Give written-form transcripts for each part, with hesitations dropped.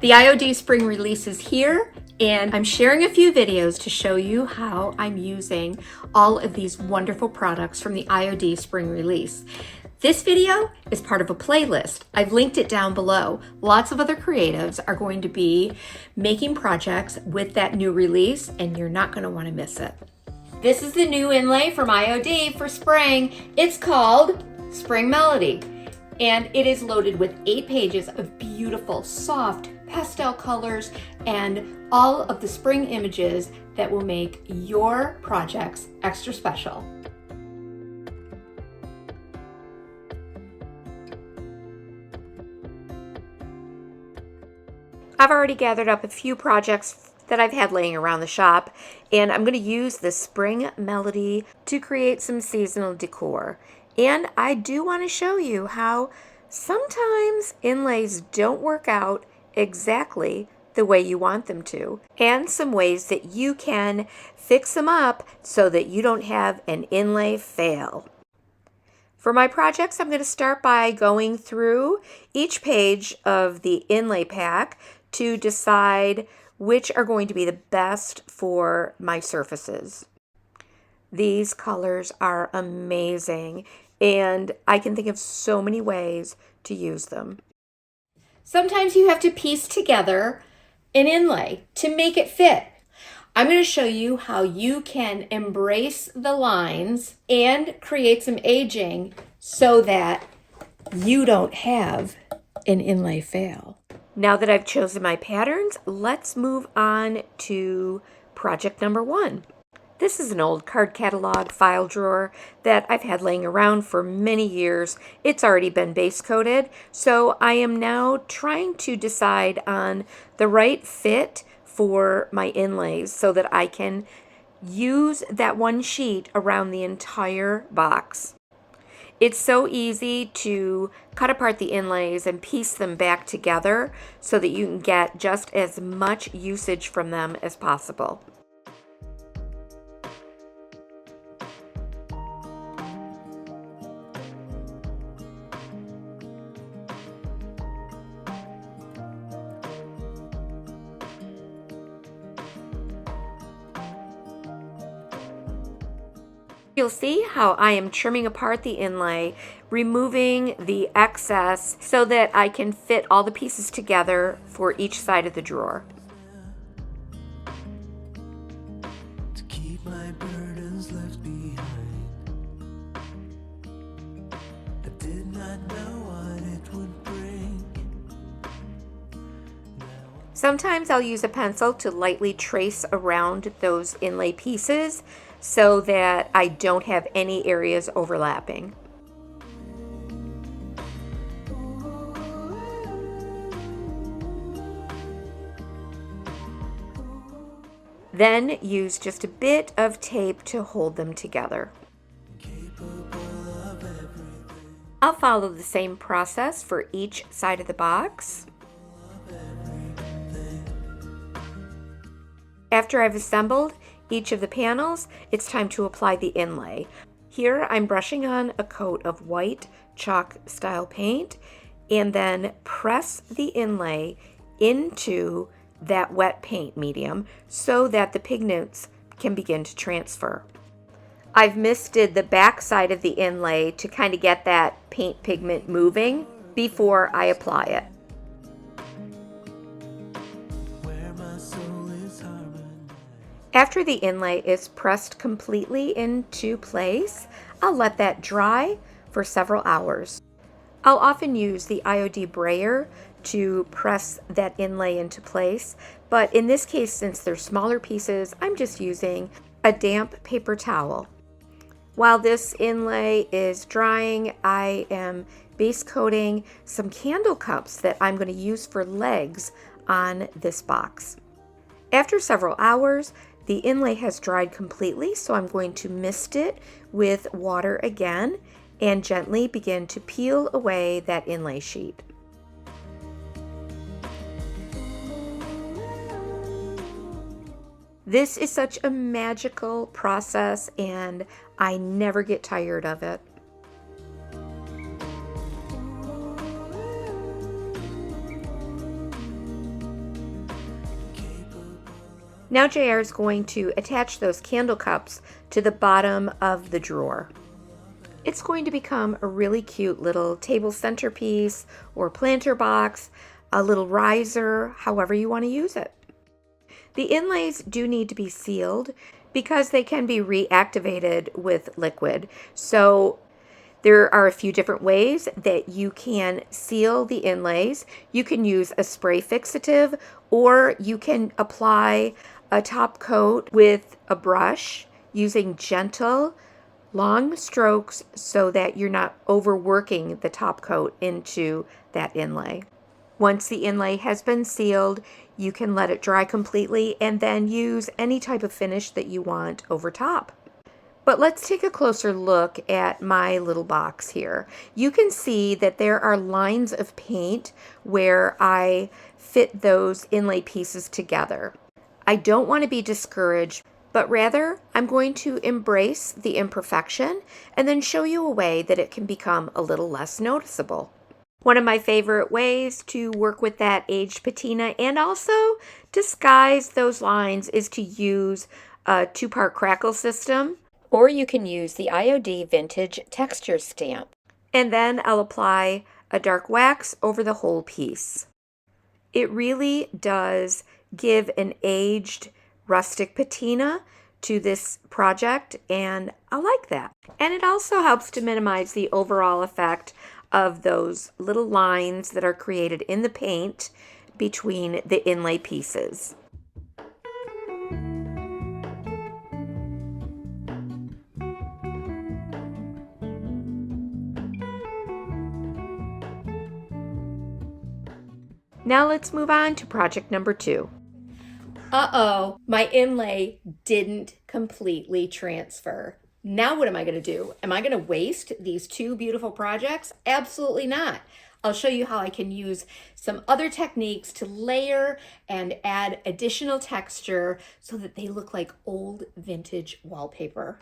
The IOD spring release is here, and I'm sharing a few videos to show you how I'm using all of these wonderful products from the IOD spring release. This video is part of a playlist. I've linked it down below. Lots of other creatives are going to be making projects with that new release, and you're not going to want to miss it. This is the new inlay from IOD for spring. It's called Spring Melody, and it is loaded with 8 pages of beautiful, soft pastel colors and all of the spring images that will make your projects extra special. I've already gathered up a few projects that I've had laying around the shop, and I'm going to use the Spring Melody to create some seasonal decor. And I do want to show you how sometimes inlays don't work out exactly the way you want them to, and some ways that you can fix them up so that you don't have an inlay fail. For my projects, I'm going to start by going through each page of the inlay pack to decide which are going to be the best for my surfaces. These colors are amazing, and I can think of so many ways to use them. Sometimes you have to piece together an inlay to make it fit. I'm going to show you how you can embrace the lines and create some aging so that you don't have an inlay fail. Now that I've chosen my patterns, let's move on to project number 1. This is an old card catalog file drawer that I've had laying around for many years. It's already been base coated, so I am now trying to decide on the right fit for my inlays so that I can use that one sheet around the entire box. It's so easy to cut apart the inlays and piece them back together so that you can get just as much usage from them as possible. You'll see how I am trimming apart the inlay, removing the excess so that I can fit all the pieces together for each side of the drawer. To keep my burdens left behind. I did not know what it would bring. Sometimes I'll use a pencil to lightly trace around those inlay pieces so that I don't have any areas overlapping. Then use just a bit of tape to hold them together. I'll follow the same process for each side of the box. After I've assembled each of the panels, it's time to apply the inlay. Here I'm brushing on a coat of white chalk style paint and then press the inlay into that wet paint medium so that the pigments can begin to transfer. I've misted the back side of the inlay to kind of get that paint pigment moving before I apply it. After the inlay is pressed completely into place, I'll let that dry for several hours. I'll often use the IOD brayer to press that inlay into place, but in this case, since they're smaller pieces, I'm just using a damp paper towel. While this inlay is drying, I am base coating some candle cups that I'm going to use for legs on this box. After several hours, the inlay has dried completely, so I'm going to mist it with water again and gently begin to peel away that inlay sheet. This is such a magical process, and I never get tired of it. Now JR is going to attach those candle cups to the bottom of the drawer. It's going to become a really cute little table centerpiece or planter box, a little riser, however you want to use it. The inlays do need to be sealed because they can be reactivated with liquid. So there are a few different ways that you can seal the inlays. You can use a spray fixative, or you can apply a top coat with a brush using gentle, long strokes so that you're not overworking the top coat into that inlay. Once the inlay has been sealed, you can let it dry completely and then use any type of finish that you want over top. But let's take a closer look at my little box here. You can see that there are lines of paint where I fit those inlay pieces together. I don't want to be discouraged, but rather I'm going to embrace the imperfection and then show you a way that it can become a little less noticeable. One of my favorite ways to work with that aged patina and also disguise those lines is to use a 2-part crackle system, or you can use the IOD vintage texture stamp. And then I'll apply a dark wax over the whole piece. It really does give an aged rustic patina to this project, and I like that. And it also helps to minimize the overall effect of those little lines that are created in the paint between the inlay pieces. Now let's move on to project number 2. Uh-oh, my inlay didn't completely transfer. Now what am I going to do? Am I going to waste these 2 beautiful projects? Absolutely not. I'll show you how I can use some other techniques to layer and add additional texture so that they look like old vintage wallpaper.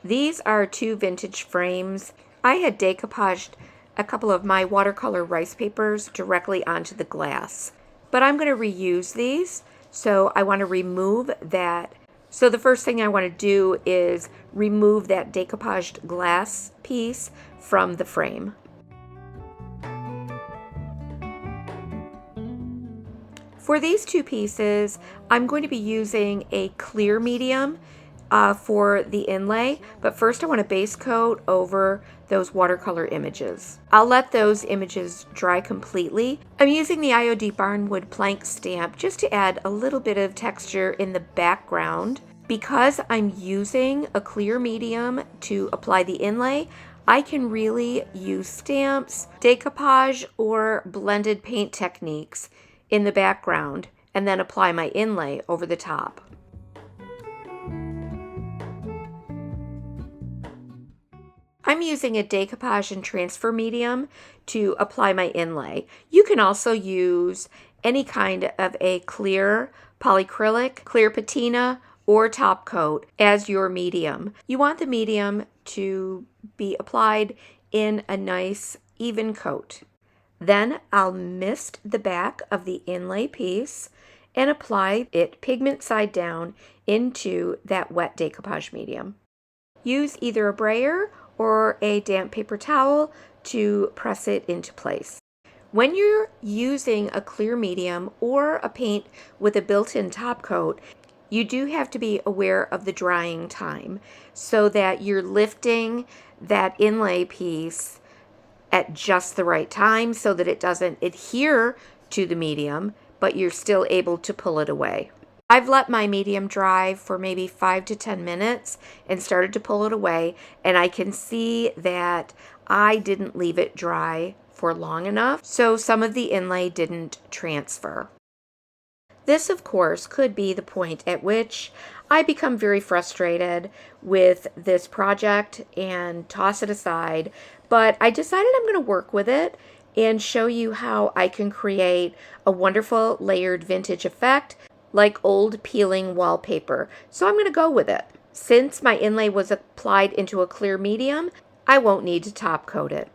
These are 2 vintage frames. I had decoupaged a couple of my watercolor rice papers directly onto the glass, but I'm going to reuse these. So I want to remove that. So the first thing I want to do is remove that decoupaged glass piece from the frame. For these 2 pieces, I'm going to be using a clear medium for the inlay, but first I want to base coat over those watercolor images. I'll let those images dry completely. I'm using the IOD Barnwood plank stamp just to add a little bit of texture in the background. Because I'm using a clear medium to apply the inlay, I can really use stamps, decoupage, or blended paint techniques in the background and then apply my inlay over the top. I'm using a decoupage and transfer medium to apply my inlay. You can also use any kind of a clear polyacrylic, clear patina, or top coat as your medium. You want the medium to be applied in a nice even coat. Then I'll mist the back of the inlay piece and apply it pigment side down into that wet decoupage medium. Use either a brayer or a damp paper towel to press it into place. When you're using a clear medium or a paint with a built-in top coat, you do have to be aware of the drying time so that you're lifting that inlay piece at just the right time so that it doesn't adhere to the medium, but you're still able to pull it away. I've let my medium dry for maybe 5 to 10 minutes and started to pull it away, and I can see that I didn't leave it dry for long enough, so some of the inlay didn't transfer. This, of course, could be the point at which I become very frustrated with this project and toss it aside, but I decided I'm going to work with it and show you how I can create a wonderful layered vintage effect like old peeling wallpaper. So I'm going to go with it. Since my inlay was applied into a clear medium, I won't need to top coat it.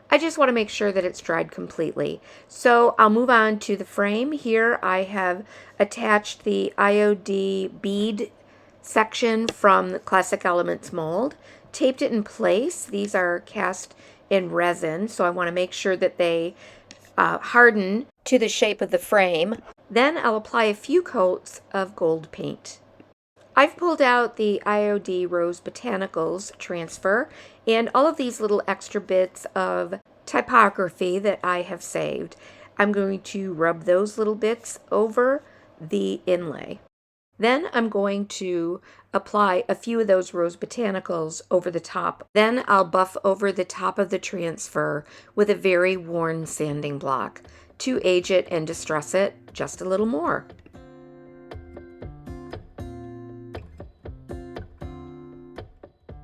I just want to make sure that it's dried completely. So I'll move on to the frame. Here I have attached the IOD bead section from the Classic Elements mold, taped it in place. These are cast in resin, so I want to make sure that they harden to the shape of the frame. Then I'll apply a few coats of gold paint. I've pulled out the IOD Rose Botanicals transfer and all of these little extra bits of typography that I have saved. I'm going to rub those little bits over the inlay. Then I'm going to apply a few of those Rose Botanicals over the top. Then I'll buff over the top of the transfer with a very worn sanding block to age it and distress it just a little more.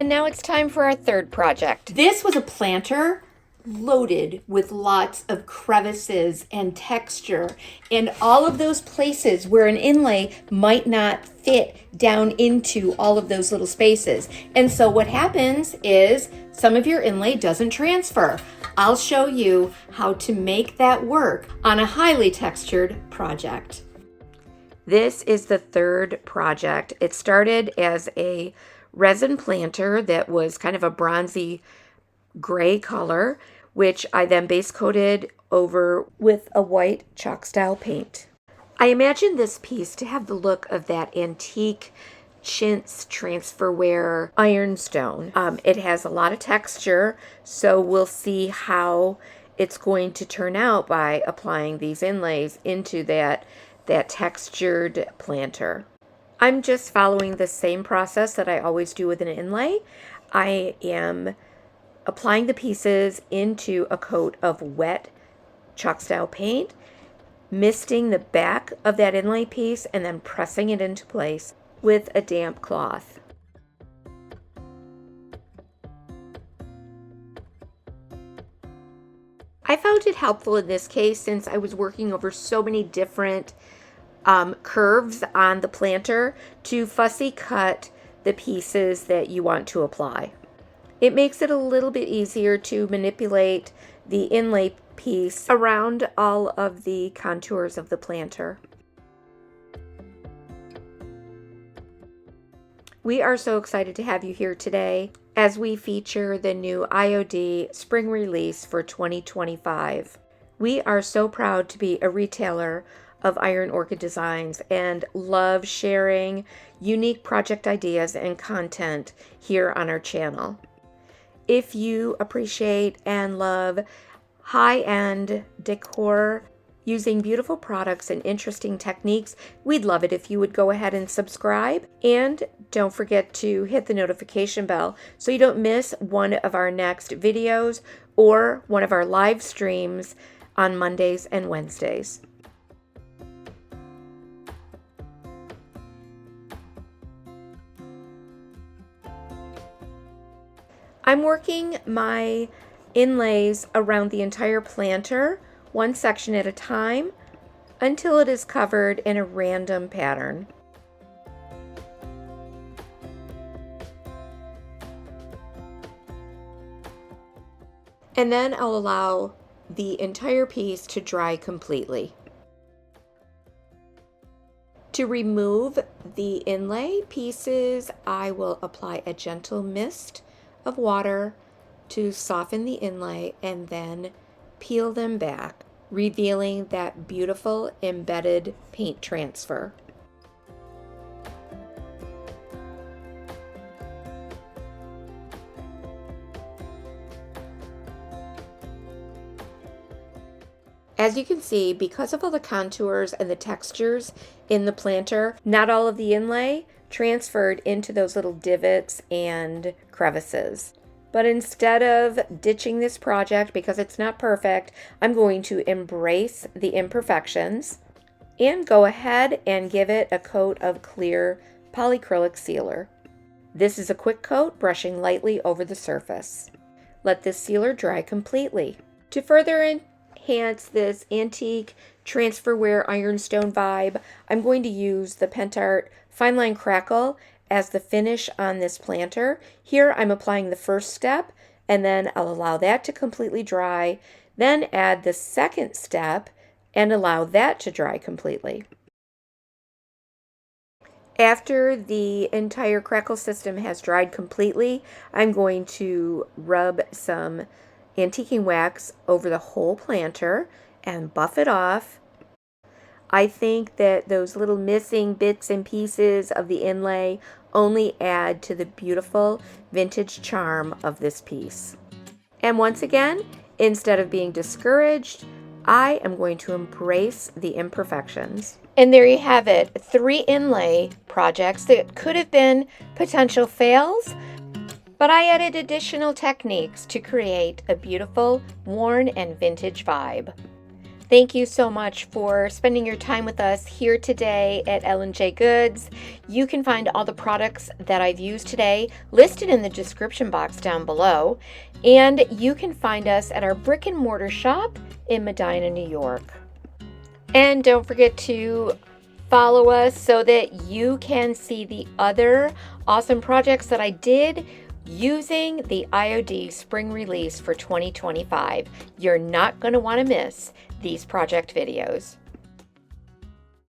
And now it's time for our third project. This was a planter loaded with lots of crevices and texture and all of those places where an inlay might not fit down into all of those little spaces. And so what happens is some of your inlay doesn't transfer. I'll show you how to make that work on a highly textured project. This is the third project. It started as a resin planter that was kind of a bronzy gray color, which I then base coated over with a white chalk style paint. I imagine this piece to have the look of that antique chintz transferware ironstone. It has a lot of texture, so we'll see how it's going to turn out by applying these inlays into that textured planter. I'm just following the same process that I always do with an inlay. I am applying the pieces into a coat of wet chalk style paint, misting the back of that inlay piece, and then pressing it into place with a damp cloth. I found it helpful in this case since I was working over so many different curves on the planter to fussy cut the pieces that you want to apply. It makes it a little bit easier to manipulate the inlay piece around all of the contours of the planter. We are so excited to have you here today as we feature the new IOD spring release for 2025. We are so proud to be a retailer of Iron Orchid Designs and love sharing unique project ideas and content here on our channel. If you appreciate and love high-end decor using beautiful products and interesting techniques, we'd love it if you would go ahead and subscribe. And don't forget to hit the notification bell so you don't miss one of our next videos or one of our live streams on Mondays and Wednesdays. I'm working my inlays around the entire planter, one section at a time, until it is covered in a random pattern. And then I'll allow the entire piece to dry completely. To remove the inlay pieces, I will apply a gentle mist of water to soften the inlay and then peel them back, revealing that beautiful embedded paint transfer. As you can see, because of all the contours and the textures in the planter, not all of the inlay transferred into those little divots and crevices. But instead of ditching this project because it's not perfect, I'm going to embrace the imperfections and go ahead and give it a coat of clear polyacrylic sealer. This is a quick coat, brushing lightly over the surface. Let this sealer dry completely. To further enhance this antique transferware ironstone vibe, I'm going to use the PENtART FINELINE CRACKLE as the finish on this planter. Here I'm applying the first step and then I'll allow that to completely dry, then add the second step and allow that to dry completely. After the entire crackle system has dried completely, I'm going to rub some antiquing wax over the whole planter and buff it off. I think that those little missing bits and pieces of the inlay only add to the beautiful vintage charm of this piece. And once again, instead of being discouraged, I am going to embrace the imperfections. And there you have it, 3 inlay projects that could have been potential fails, but I added additional techniques to create a beautiful, worn and vintage vibe. Thank you so much for spending your time with us here today at L&J Goods. You can find all the products that I've used today listed in the description box down below, and you can find us at our brick and mortar shop in Medina, New York. And don't forget to follow us so that you can see the other awesome projects that I did using the IOD spring release for 2025. You're not going to want to miss these project videos.